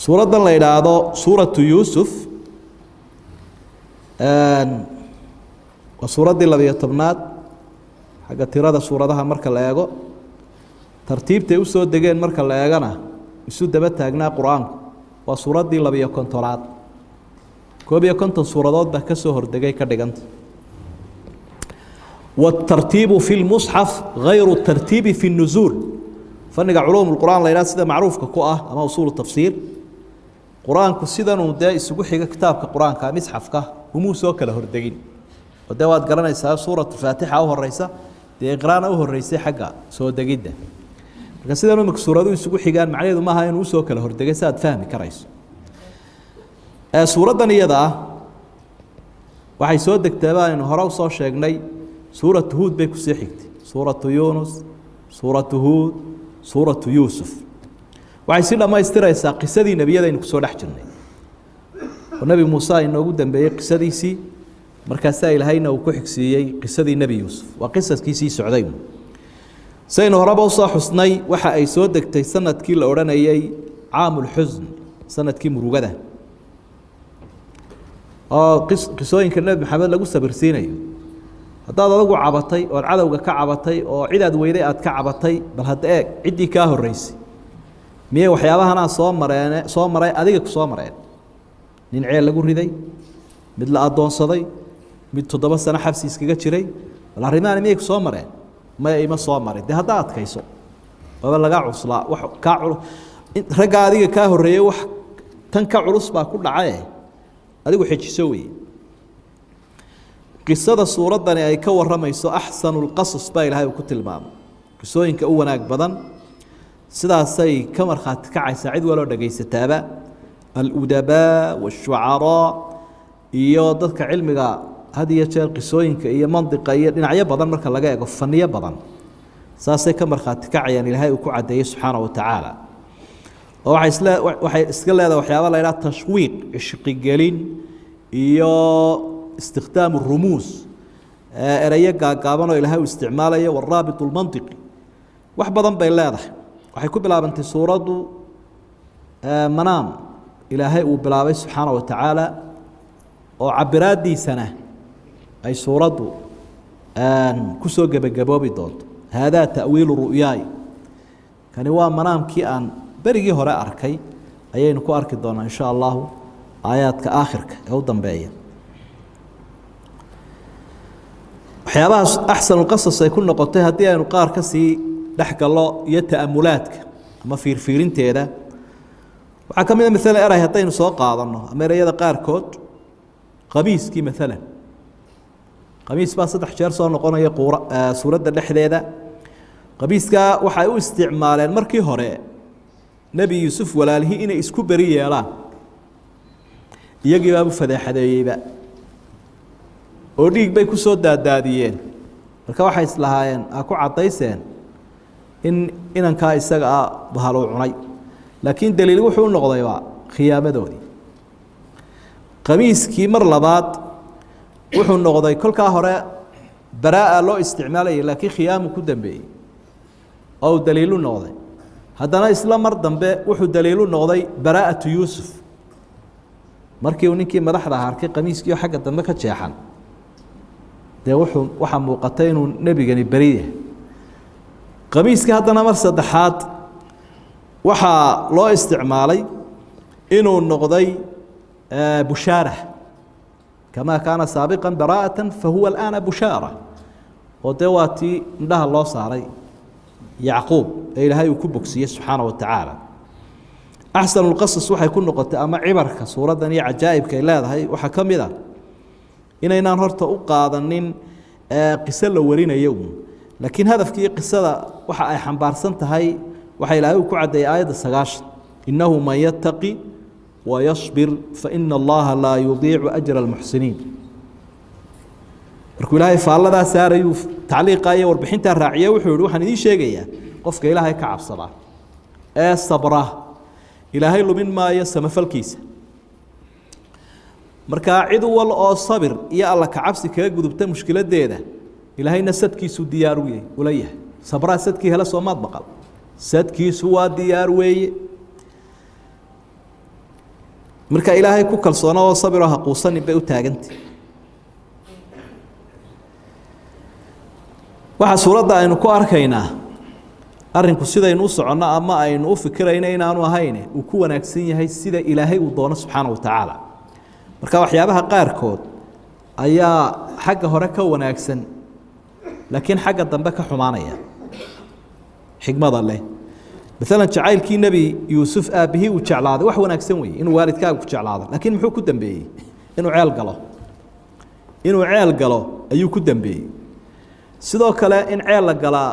سورة الله إلى سورة يوسف وسورة الله يتبنات حاجة ترى سورة مركز لاجو ترتيب تيوسو دجين مركز لاجنا يسود دبت هجنا قرآن وسورة الله بيكون طلعت كوبي كنت سورة ده كسهر دجاي كدجنت والترتيب في المصحف غير الترتيب في النزول فنجا علوم القرآن لا يراس ده معروف كقاء أما أصول التفسير قرآن كسيدا وده يسوي حاجة كتاب كقرآن كمصحف كه وموسى كله هردين ودوات قرنا يسها سورة الفاتحة أو الرئيسة دي قرآن أو الرئيسة حاجة سود جدا كسيدا نمك سورة ده يسوي حاجة معليه ما هاي موسى كله هردين ساد فهم كرئيس سورة دنيا waxay soo degtaa inuu hore u soo sheegnay suurat Hud bay ku sii xigtay suurat Yunus suurat Hud suurat Yusuf waxay si dhamaystiraysaa qisadii nabiyada inuu soo dhex jirnay oo nabi Muuse inoogu dambeeyay qisadiisii markaas Ilaahayna uu ku xigsiiyay qisadii nabi Yusuf waa qisaskiisii socday sayno hore u soo xusnay waxa ay soo degtay sanadkii la oranayay caamul xuzn sanadkii murugada qisooyinka nabi maxamed lagu sabirsiinayo hadaad adigu cabatay oo cadawga ka cabatay oo cidaad weyday aad ka cabatay bal hadda eeg cidii ka horeysay miye waxyaabahana soo maray adiga ku soo mareen nin ceel lagu riday mid la adoonsaday mid 7 sano xabsi iskaga jiray bal arimaan miye ku soo mareen ma ima soo maray de hadda adkayso oo laga cuslaa wax ka culus raga adiga ka horeeyay wax tan ka culus baa ku dhacay adigu xijiso weey qisada suuradani ay ka waramayso ahsanul qasas baa Ilaahay ku tilmaamay qisooyinka u wanaag badan sidaasay ka marxaad kacaysa cid walo dhageysataaba al-udaba wash-shu'ara iyo dadka cilmiga hadiya jeer qisooyinka iyo mantiqa iyo dhinacyo badan marka laga eego faniyo badan saasay ka marxaad kacayaan Ilaahay ku cadeeyay subhanahu wa ta'ala waxay iska leedahay waxyaabo la yiraahdo tashwiiq ishqi gelin iyo استخدام الرموز eraya gaagaaban oo Ilaahay u isticmaalayo waraabit almantiqi wax badan bay leedahay waxay ku bilaabantay suuradu manaam Ilaahay uu bilaabay subhanahu wa ta'ala oo cabiraadiisana ay suuradu ku soo gabagaboobi doonto hada ta'wiil ru'yaay kani waa manaamkii aan berigii hore arkay ayaynu ku arki doonaa insha Allah aayaadka aakhirka ee u dambeeya waxyaabaha ahsanul qasas ay ku noqotay hadii aynu qaar ka sii dhaxgalo iyo ta'amulaadka ama fiirinteeda waxa kamid ah midaal eray hadaynu soo qaadano ameerayada qaar kood qamiiski midaal qamiis baa 3 jeer soo noqonaya suurada dhexdeeda qamiiska waxay u isticmaaleen markii hore nabi Yusuf walaalhi inay isku bari yeelaan iyagii baa fadeexadeeyayba oo dhiig bay ku soo daadaadiyeen marka waxay islahaayeen ku cadayseen inanka isaga bahalo cunay laakiin daliil wuxuu noqday waa khiyaamadoodii qamiiskii mar labaad wuxuu noqday kolka hore baraa loo isticmaalay laakiin khiyaamu ku dambeeyay oo daliil noqday haddana isla mar dambe wuxuu daliil noqday baraa'atu Yusuf markii uu ninkii madaxda arkay qamiiskii xagga dambe ka jeexan de waxa muuqatay inuu nabigani bariye qamiiska haddana mar saddexaad waxa loo isticmaalay inuu noqday bushaara kama kaana saabiqan baraa'atan fa huwa al'aana bushaara oo dawaati indhaha loo saaray yacquub ilaahay uu ku bogsiyay subhanahu wa ta'ala ahsanul qasas waxay ku noqotay ama cibarka suuradan iyo ajaa'ibka ay leedahay waxa kamida inaynaan horta u qaadanin qisa la warinayo laakiin hadafkii qisada waxa ay xambaarsan tahay waxa Ilaahay ku cadeeyay aayada 9 innahu man yattaqi wa yasbir fa inna Allaha la yudhi'u ajra al-muhsinin markuu Ilaahay faallada saarayo tacliiqaya warbixinta raaciye wuxuu yiri waxaan idin sheegayaa qofka Ilaahay ka cabsada ee sabra Ilaahay lumin maayo samafalkiisa marka cid wal oo sabir iyo alla ka cabsi kaga gudubta mushkiladeeda Ilaahayna sadkiisu diyaar u yahay uleeyahay sabra sadkii hela Soomaad baqal sadkiisu waa diyaar weeye marka ilaahay ku kalsoona oo sabiro ha quusan bay u taagantay waxa suurada aynu ku arkaynaa arinku sidaynu u socono ama aynu u fikirayno inaanu ahayn uu ku wanaagsan yahay sida ilaahay uu doono subxaanahu wa tacaala marka waxyaabaha qaarkood ayaa xagga hore ka wanaagsan laakiin xagga dambe ka xumaanaya xigmada leh مثلا jacaylkii nebi yuusuf aabihii uu jeclaaday wax wanaagsan weeye inuu waalidkaaga ku jeclaado laakiin muxuu ku dambeeyey inuu ceel galo ayuu ku dambeeyey sidoo kale in ceel la galaa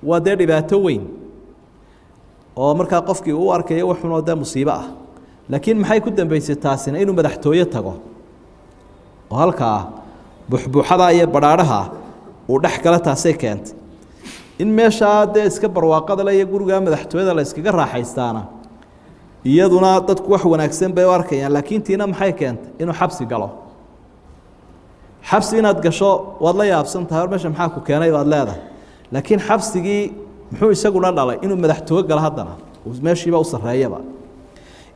waa dee dhibaato weyn oo markaa qofkii uu arkayo wuxuuna dee musiibo ah laakiin maxay ku dambeysay taasina inuu madaxtooye tago oo halkaa buxbuuxada iyo badhaadhaha uu dhex gala taasay keentay in meeshaa dee iska barwaaqada le iyo gurigaa madaxtooyada la iskaga raaxaystaana iyaduna dadku wax wanaagsan bay u arkayaan laakiin tiina maxay keentay inuu xabsi galo xabsi inaad gasho waad la yaabsan tahay hor meesha maxaa ku keenay baad leedahay laakiin xabsigii muxuu isaguna dhalay inuu madaxtooye galo haddana meeshiiba u sarreeyaba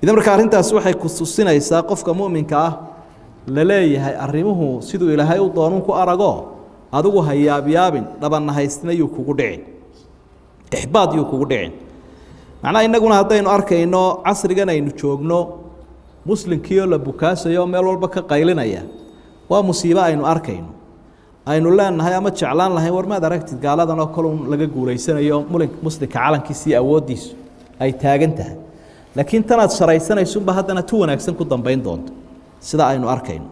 idan marka arrintaasi waxay ku tusinaysaa qofka mu'minka ah la leeyahay arrimuhu siduu ilaahay u doonun ku arago adigu ha yaabyaabin dhabanna haystina yuu kugu dhicin ixbaad yuu kugu dhicin macnaha innaguna haddaynu arkayno casrigan aynu joogno muslimkiioo la bukaasayo meel walba ka qaylinaya waa musiibo aynu arkayno aynu leenahay ama jeclaan lahayn war maad aragtid gaaladan oo kalun laga guulaysanayo muslimka calankiisii awooddiisu ay taagan tahay laakiin tanaad sharaysanaysunba haddana tu wanaagsan ku dambayn doonto sida aynu arkayno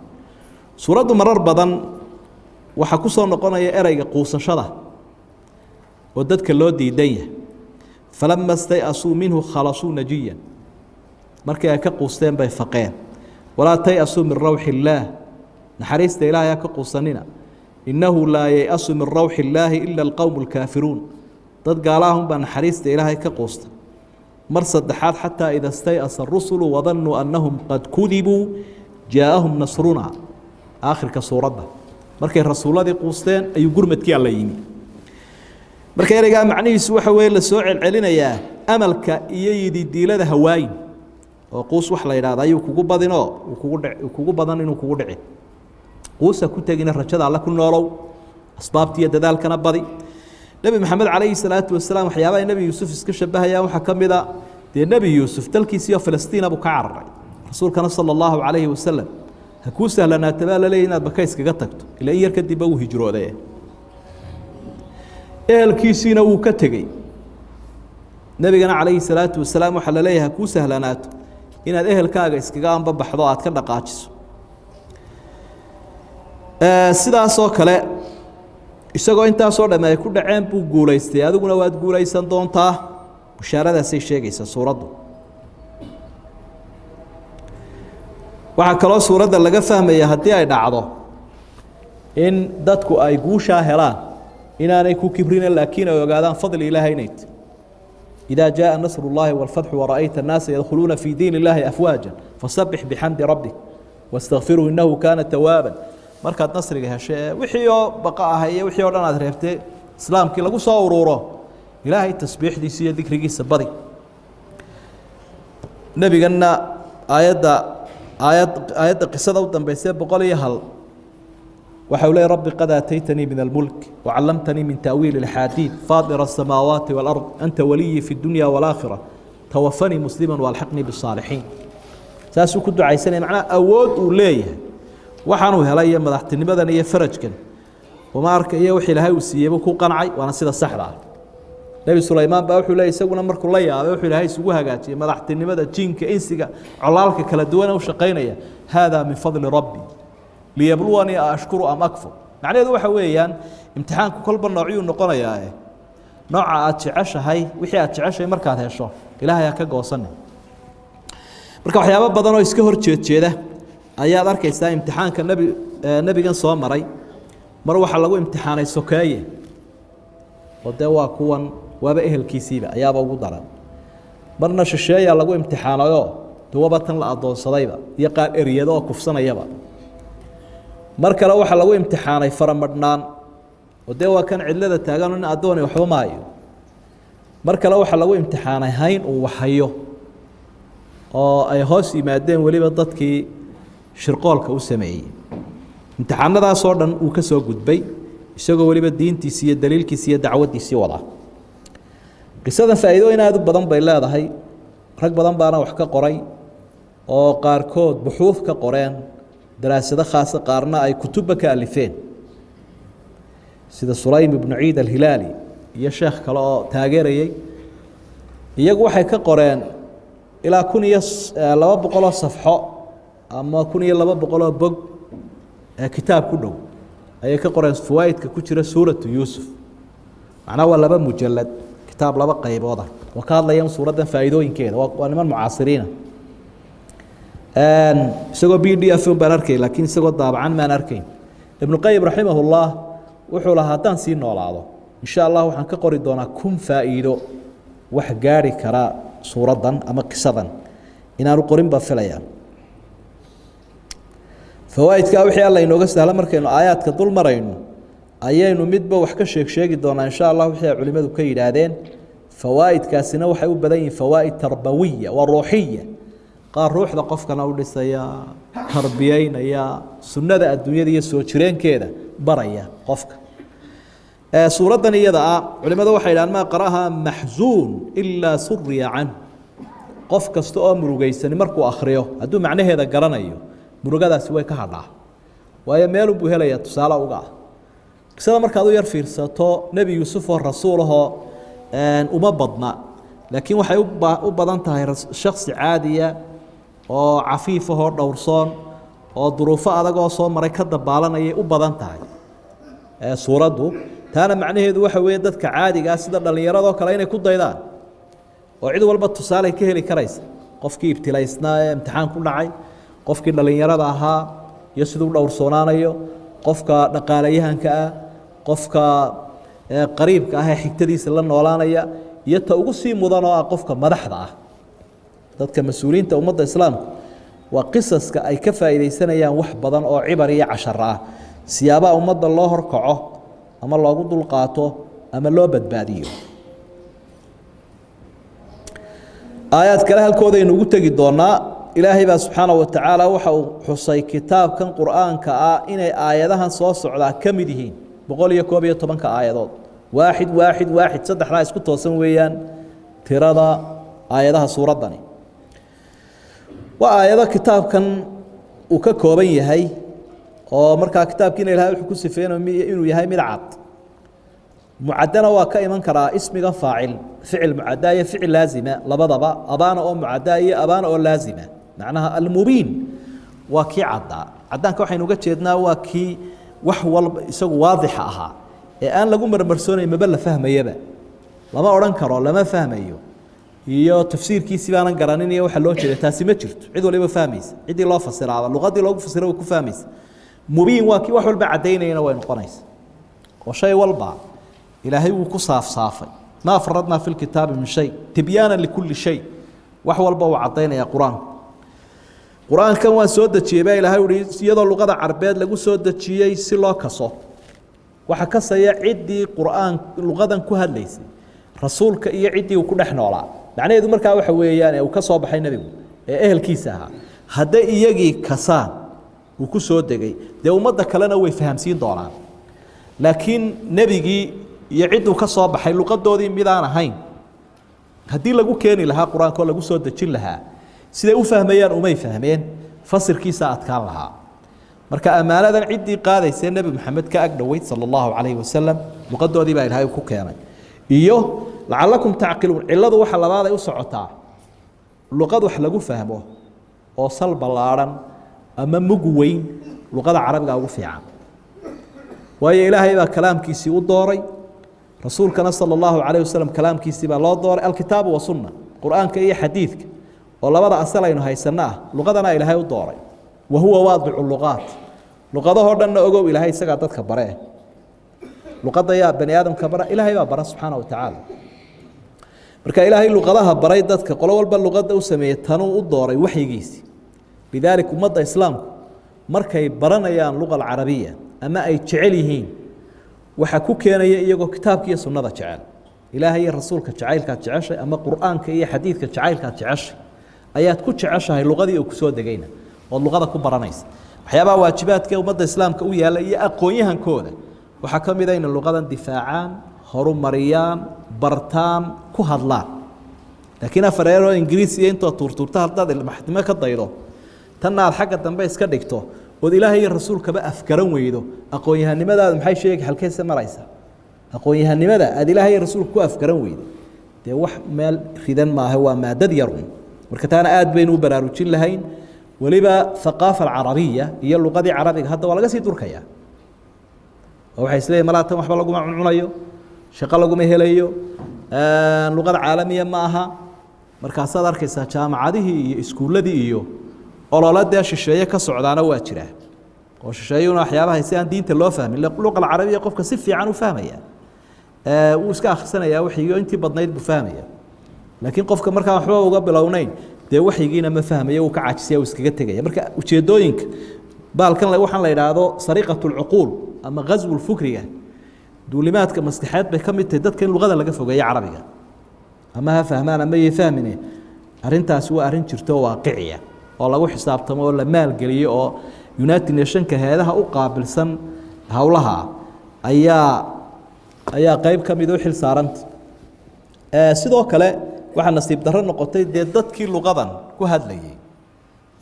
suuraddu marar badan waxaa ku soo noqonaya ereyga quusashada oo dadka loo diidan yahay falama stayasuu minhu khalasuu najiyan markii ay ka quusteen bay faqeen walaa tayasuu min rawxi illaah naxariista ilaahay ha ka quusanina innahu laa yayasu min rawxi illaahi ila alqowmu alkaafiruun dad gaalaahun baa naxariista ilaahay ka quusta mar saddexaad xataa ida stayasa rusulu wadannuu annahum qad kudibuu jaaahum nasruna aakhirka suuradda markay rasuuladii quusteen ayuu gurmadkii alla yimi marka ereygaa macnihiisu waxa weeye la soo celcelinayaa amalka iyo yididiilada hawaayin oo quus wax la yidhahda ayuu kugu badinoo kugu badan inuu kugu dhici quusa ku tegina rajada alla ku noolow asbaabtiiyo dadaalkana badi nebi maxamed calayhi salaatu wasalaam waxyaabaha nebi yuusuf iska shabahayaan waxaa ka mid a dee nebi yuusuf dalkiisiiyo falastiina buu ka cararay rasuulkana sala allahu calayhi wasalam ha kuu sahlanaata baa la leeyahy inaad baka iskaga tagto ilaa in yar kadibba uu hijroodee ehelkiisiina wuu ka tegey nebigana calayhi salaatu wasalaam waxaa la leeyahay ha kuu sahlanaato inaad ehelkaaga iskaga anbabaxdo aad ka dhaqaajiso sidaasoo kale isagoo intaasoo dhamme ay ku dhaceen buu guulaystay adiguna waad guulaysan doontaa bushaaradaasay sheegaysaa suuraddu waxaa kaloo suuradda laga fahmaya haddii ay dhacdo in dadku ay guushaa helaan inaanay ku kibrina laakiin ay ogaadaan fadli ilaahay inayt idaa jaaa nasru llaahi waalfatxu wara'ayta annaasa yadkhuluuna fii diin illaahi afwaajan fasabbix bixamdi rabbik wastakfiruu innahu kaana tawaaban markaad nasriga heshe wixii oo baqa ahay iyo wixii oo dhan aad reebtay islaamkii lagu soo uruuro ilaahay tasbiixdiisa iyo dikrigiisa badi nebiganna aayadda qisada u dambaysay 101 waxa uu leeyahay rabbi qad aataytanii min almulk wacallamtanii min ta'wiili alxaadiid faadira asamaawaati waalard anta waliyii fi dunya waalaakhira tawafanii musliman waalxiqnii bisaalixiin saasuu ku ducaysanaya macnaha awood uu leeyahay waxaanuu helay iyo madaxtinimadan iyo farajkan uma arkaya wix ilaahay uu siiyeyba ku qancay waana sida saxda ah nebi sulaymaan baa wuxuu leeyahay isaguna markuu la yaabay wuxuu ilaahay isugu hagaajiyey madaxtinimada jinka insiga colaalka kala duwan u shaqaynaya haadaa min fadli rabbi liyabluwanii ashkuru am akfur macnaheedu waxa weeyaan imtixaanku kolba noociyuu noqonayaa nooca aad jeceshahay wixii aad jeceshahay markaad hesho ilaahay ha ka goosanin marka waxyaabo badan oo iska hor jeedjeeda ayaad arkaysaa imtixaanka nebigan soo maray mar waxaa lagu imtixaanay sokeeye oo dee waa kuwan waaba ehelkiisiiba ayaaba ugu daran marna shisheeyaa lagu imtixaanayoo duwaba tan la addoonsadayba iyo qaar eryado oo kufsanayaba mar kale waxaa lagu imtixaanay faramadhnaan oo dee waa kan cidlada taagan nin addooni waxba maayo mar kale waxaa lagu imtixaanay hayn uu waxhayo oo ay hoos yimaadeen weliba dadkii shirqoolka u sameeyey imtixaanadaasoo dhan uu ka soo gudbay isagoo weliba diintiisi iyo daliilkiisi iyo dacwaddiisii wada qisadan faa'iidooyin aad u badan bay leedahay rag badan baana wax ka qoray oo qaarkood buxuuf ka qoreen daraasado khaasa qaarna ay kutubba ka alifeen sida sulaym ibnu ciid alhilaali iyo sheekh kale oo taageerayey iyagu waxay ka qoreen ilaa 1200 safxo ama 1200 bog kitaab ku dhow ayay ka qoreen fawaa'idka ku jira suuratu yuusuf macnaha waa 2 mujallad kitaab 2 qaybood ah oo ka hadlayaan suuraddan faa'iidooyinkeeda waa niman mucaasiriina isagoo PDF baan arkay laakiin isagoo daabacan maan arkayn ibnu qayyim raximahullah wuxuu lahaa haddaan sii noolaado insha allah waxaan ka qori doonaa 1000 faa'iido wax gaari kara suuraddan ama qisadan inaanu qorin baa filayaan fawaa'idka wixii alla inooga sahla markaynu aayaadka dul marayno ayaynu midba wax ka sheegi doonaa insha allah wixii culimadu ka yidhaahdeen fawaa'idkaasina waxay u badan yihiin fawaa'id tarbawiya waa ruuxiya qaar ruuxda qofkana u dhisaya tarbiyeynaya sunnada adduunyada iyo soo jireenkeeda baraya qofka suuraddan iyada ah culimadu waxay yidhahaan maa qara'aha maxzuun ilaa suriya can qof kasta oo murugaysani markuu akhriyo hadduu macnaheeda garanayo murugadaasi way ka hadhaa waayo meelun buu helayaa tusaale uga ah qisada markaad u yar fiirsato nebi yuusuf oo rasuul ahoo uma badna laakiin waxay u badan tahay shaksi caadiya oo cafiif ahoo dhowrsoon oo duruufo adag oo soo maray ka dabaalanayay u badan tahay suuraddu taana macnaheedu waxa weeye dadka caadiga ah sida dhallinyaradoo kale inay ku daydaan oo cid walba tusaale ka heli karaysa qofkii ibtilaysnaa ee imtixaan ku dhacay qofkii dhallinyarada ahaa iyo siduu dhowrsoonaanayo qofka dhaqaalayahanka ah qofka qariibka ah ee xigtadiisa la noolaanaya iyo ta ugu sii mudan oo ah qofka madaxda ah dadka mas-uuliyiinta ummadda islaamka waa qisaska ay ka faa'iidaysanayaan wax badan oo cibar iyo cashar ah siyaabaha ummadda loo horkaco ama loogu dulqaato ama loo badbaadiyo aayaad kale halkoodaynu ugu tegi doonaa ilaahay baa subxaanaه wa tacaala waxa uu xusay kitaabkan qur'aanka ah inay aayadahan soo socdaa ka mid yihiin 111 aayadood waaxid waaxid waaxid saddexdaa isku toosan weeyaan tirada aayadaha suuraddani waa aayado kitaabkan uu ka kooban yahay oo markaa kitaabkiina ilaahay wuxuu ku sifeynaya inuu yahay mid cad mucaddana waa ka iman karaa ismiga faacil ficil mucaddaa iyo ficil laazima labadaba abaana oo mucaddaa iyo abaana oo laazima macnaha almubiin waa kii caddaa caddaanka waxaynu uga jeednaa waa kii wax walba isagu waadixa ahaa ee aan lagu marmarsoonayn maba la fahmayaba lama odhan karo lama fahmayo iyo tafsiirkiisii baanan garanin iyo waxa loo jeeda taasi ma jirto cid waliba fahmaysa ciddii loo fasiraaba luqaddii loogu fasira way ku fahmaysa mubiin waa kii wax walba caddaynayana way noqonaysa oo shay walba ilaahay wuu ku saafsaafay maa faradnaa fi lkitaabi min shay tibyaanan likulli shay wax walba uu caddaynaya qur-aanku qur-aankan waan soo dejiyey baa ilaahay uhi iyadoo luqada carbeed lagu soo dejiyey si loo kaso waxa kasaya ciddii qur-aan luqadan ku hadlaysay rasuulka iyo ciddii uu ku dhex noolaa macnaheedu markaa waxa weeyaan uu ka soo baxay nebigu ee ehelkiisa ahaa hadday iyagii kasaan uu ku soo degay dee ummadda kalena way fahamsiin doonaan laakiin nebigii iyo cidduu ka soo baxay luqadoodii midaan ahayn haddii lagu keeni lahaa qur-aanka oo lagu soo dejin lahaa siday u fahmayaan umay fahmeen fasirkiisa adkaan lahaa marka ammaanadan ciddii qaadaysay nebi maxamed ka ag dhoweyd sala allahu calayhi wasalam luqadoodii baa ilaahay ku keenay iyo lacalakum tacqiluun cilladu waxa labaad ay u socotaa luqad wax lagu fahmo oo sal ballaadhan ama mug weyn luqada carabiga ugu fiican waayo ilaahay baa kalaamkiisii u dooray rasuulkana sala allahu calayh wasalam kalaamkiisii baa loo dooray alkitaabu wasunna qur-aanka iyo xadiidka oo labada asal aynu haysanno ah luqadana ilaahay u dooray wa huwa waadicu luqaat luqadahoo dhanna ogow ilaahay isagaa dadka bare luqadda yaa bani aadamka bara ilaahay baa bara subxaana wa tacaala marka ilaahay luqadaha baray dadka qolo walba luqadda u sameeyey tanuu u dooray waxyigiisii lidaalik ummadda islaamku markay baranayaan luqa alcarabiya ama ay jecel yihiin waxa ku keenaya iyagoo kitaabka iyo sunnada jecel ilaahay iyo rasuulka jacaylkaad jeceshay ama qur-aanka iyo xadiidka jacaylkaad jeceshay ayaad ku jeceshahay luqadii uu ku soo degayna oo luqada ku baranaysa waxyaabaha waajibaadka ummadda islaamka u yaala iyo aqoon-yahankooda waxaa ka mid ah inay luqadan difaacaan horumariyaan bartaan ku hadlaan laakiin afareero ingiriisiya intoo tuurtuurta haddaad ilmaxnimo ka daydo tanna aad xagga dambe iska dhigto ood ilaahay iyo rasuulkaba afgaran weydo aqoon-yahanimadaada maxay sheegi halkeese maraysa aqoon-yahanimada aad ilaahay iyo rasuulka ku afgaran weydo dee wax meel ridan maaha waa maadad yarun marka taana aad baynu u baraarujin lahayn weliba haqaafa alcarabiya iyo luqadii carabiga hadda waa laga sii durkayaa oo waxay isleeyihin malaa tan waxba laguma cuncunayo shaqo laguma helayo luqada caalamiya ma aha markaasaad arkaysaa jaamacadihii iyo iskuulladii iyo ololadee shisheeye ka socdaana waa jiraa oo shisheeyuna waxyaabaha si aan diinta loo fahmin luqa alcarabiya qofka si fiican u fahmaya wuu iska akhrisanayaa waxyigo intii badnayd buu fahmaya laakiin qofka markaan waxba uga bilownayn dee waxyigiina ma fahmaya uu ka caajisaya uu iskaga tegaya marka ujeedooyinka baalkan waxaan la yidhaahdo sariqatu lcuquul ama ghaswu lfukriga duulimaadka maskaxeed bay ka mid tahay dadka in luqada laga fogeeyo carabiga ama ha fahmaan ama yay fahmine arrintaasi waa arrin jirto waaqiciya oo lagu xisaabtamo oo la maalgeliyo oo United Nationka hay'adaha u qaabilsan hawlaha ayaa qayb ka mid ah xil saaranta sidoo kale waxa nasiib darro noqotay dadkii luqadan ku hadlayay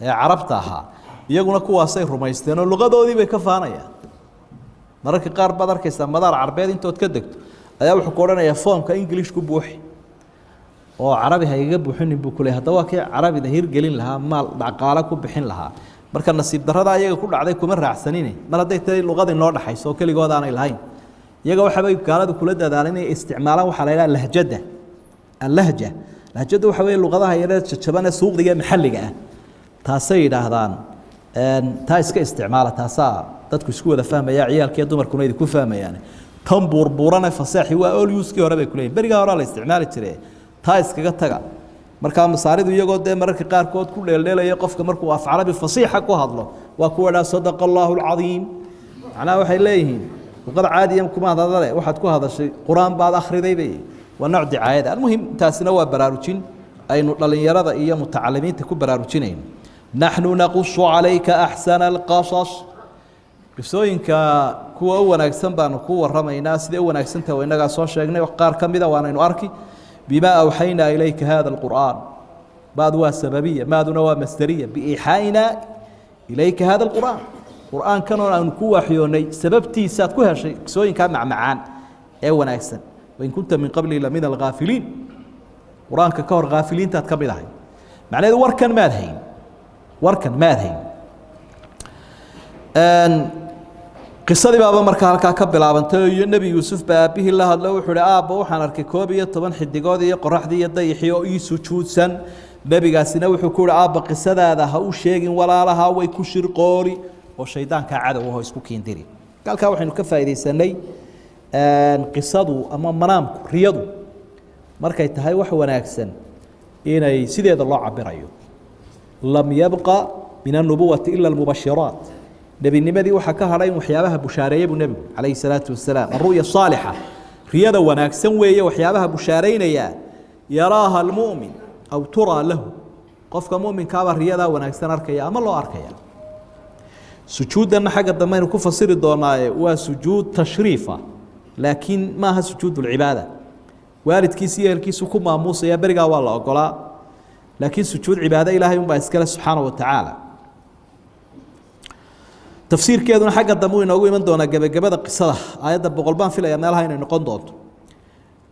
ee carabta ahaa iyaguna kuwaasay rumaysteen oo luqadoodii bay ka faanayaan mararka qaar baad arkaysaa madaar carbeed intood ka degto ayaa wuxuu ku odhanayaa foomka English ku buuxi oo carabi ha iga buuxinin buu ku leeyahay haddaba waa kii carabida hirgelin lahaa maal dhaqaale ku bixin lahaa marka nasiib darrada ayaga ku dhacday kuma raacsanine mar hadday tahay luqadii noo dhaxayso oo keligood aanay lahayn iyaga waxabay gaaladu kula dadaaleen inay isticmaalaan waxa la yidhaha lahjada allahja lahjada waxa weeye luqadaha yareed jajaban ee suuqdiga maxalliga ah taasay yidhaahdaan taa iska isticmaala taasaa dadku isku wada fahmaya ciyaalkiiyo dumarkuna idinku fahmayaan tan buurbuurane fasaaxi waa olyuskii hore bay ku leeyihin berigaa hore la isticmaali jiray taa iskaga taga markaa masaaridu iyagoo dee mararka qaarkood ku dheeldheelaya qofka markuu af carabi fasiixa ku hadlo waa kuwa dhaa sadaqa allaahu alcadiim macnaha waxay leeyihiin luqada caadiya kuma hadale waxaad ku hadashay qur-aan baad akhriday bay waa nooc dicaayada almuhim taasina waa baraarujin aynu dhallinyarada iyo mutacalimiinta ku baraarujinayno naxnu naqusu calayka axsana alqasas qisooyinka kuwa u wanaagsan baanu ku warramaynaa sidee u wanaagsantaha waa innagaa soo sheegnay qaar ka mida waanaynu arki بما أوحينا إليك هذا القرآن بعد سببية ماذا مصدرية بإيحائنا إليك هذا القرآن قرآن كانوا أنكوا حيوني سببتي ساتكوها شيء سواء كان مع معان أو ناكسن وإن كنت من قبل لمن الغافلين قرآن ككور غافلين تتكبل هاي معناه وركن ماذهين qisadii baaba markaa halkaa ka bilaabantay iyo nebi yuusuf baa aabbihii la hadlo wuxuu ihi aabba waxaan arkay 11 xidigood iyo qoraxdii iyo dayaxii oo ii sujuudsan nebigaasina wuxuu ku yihi aabba qisadaada ha u sheegin walaalaha way ku shirqoori oo shaydaanka cadow oo isku kiindiri halkaa waxaynu ka faa'iidaysanay qisadu ama manaamku riyadu markay tahay wax wanaagsan inay sideeda loo cabirayo lam yabqa min an-nubuwati illa al-mubashiraat nebinimadii waxaa ka hadhay in waxyaabaha bushaareeyey buu nebigu calayhi salaatu wasalaam alru'ya saalixa riyada wanaagsan weeye waxyaabaha bushaaraynaya yaraaha almu'min aw turaa lahu qofka mu'minkaaba riyadaa wanaagsan arkaya ama loo arkaya sujuuddanna xagga dambe aynu ku fasiri doonaaye waa sujuud tashriifa laakiin maaha sujuud ulcibaada waalidkiisa iyo ehelkiisu ku maamuusaya berigaa waa la ogolaa laakiin sujuud cibaado ilaahay unbaa iskale subxaana wa tacaala tafsiirkeeduna xagga dambe inoogu iman doonaa gebagabada qisada aayadda 100 baan filaya meelaha inay noqon doonto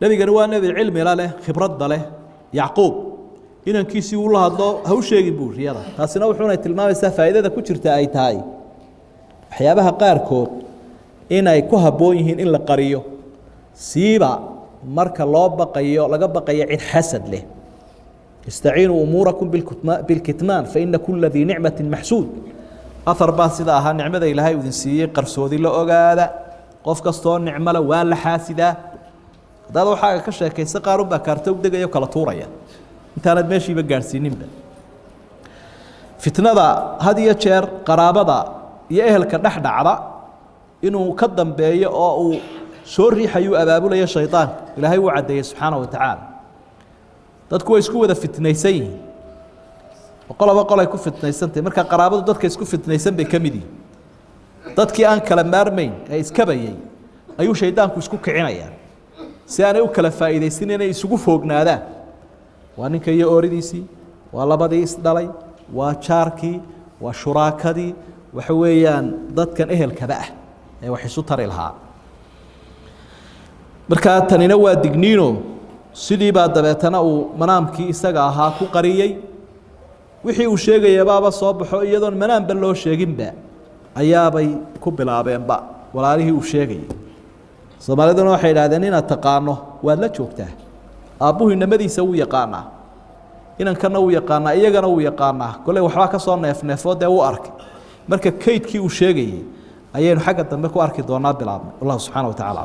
nabigani waa nabi cilmi leh khibradda leh yacquub inankiisii uu la hadlo ha u sheegin buu riyada taasina wuxuuna tilmaamaysaa faa'iidada ku jirta ay tahay waxyaabaha qaarkood inay ku habboon yihiin in la qariyo siiba marka loo baqayo laga baqayo cid xasad leh istaciinuu umuurakum bilkitmaan fa ina kulla dii nicmatin maxsuud أثر باسدا أها نعمة إلهي وذن سيء قرصودي لأوجادا قف كستون نعمة وان لحاسدا هذا هو حاجة كشة كيس قارب بكرتوب دقة يوكل طوريا أنت أنا ماشي بجارسين نبدأ فتنة هذه يشير قرابة يا أهل كنحد عرا إنه قدم بيا أو سوري حيو أبابولا يا شيطان إلهي وعد سبحانه وتعالى تذكر يسكوا ذا فتنة سيء qolaba qolay ku fitnaysantay marka qaraabadu dadka isku fitnaysan bay kamid yihiin dadkii aan kala maarmayn ee iskabayay ayuu shaydaanku isku kicinaya si aanay u kala faa'iideysan inay isugu foognaadaan waa ninka iyo ooridiisii waa labadii isdhalay waa jaarkii waa shuraakadii waxa weeyaan dadkan ehelkaba ah ee wax isu tari lahaa marka tanina waa digniino sidii baa dabeetana uu manaamkii isaga ahaa ku qariyay wixii uu sheegayay baaba soo baxo iyadoon manaamba loo sheeginba ayaabay ku bilaabeenba walaalihii uu sheegayay Soomaaliduna waxay yiraahdeen inaad taqaano waad la joogtaa aabuhu inamadiisa uu yaqaanaa inankana uu yaqaanaa iyagana uu yaqaanaa kale waxba ka soo neefneefooda uu arkay marka kaydkii uu sheegayay ayaynu xagga dambe ku arki doonaa bilaabnay Allah subhanahu wa ta'ala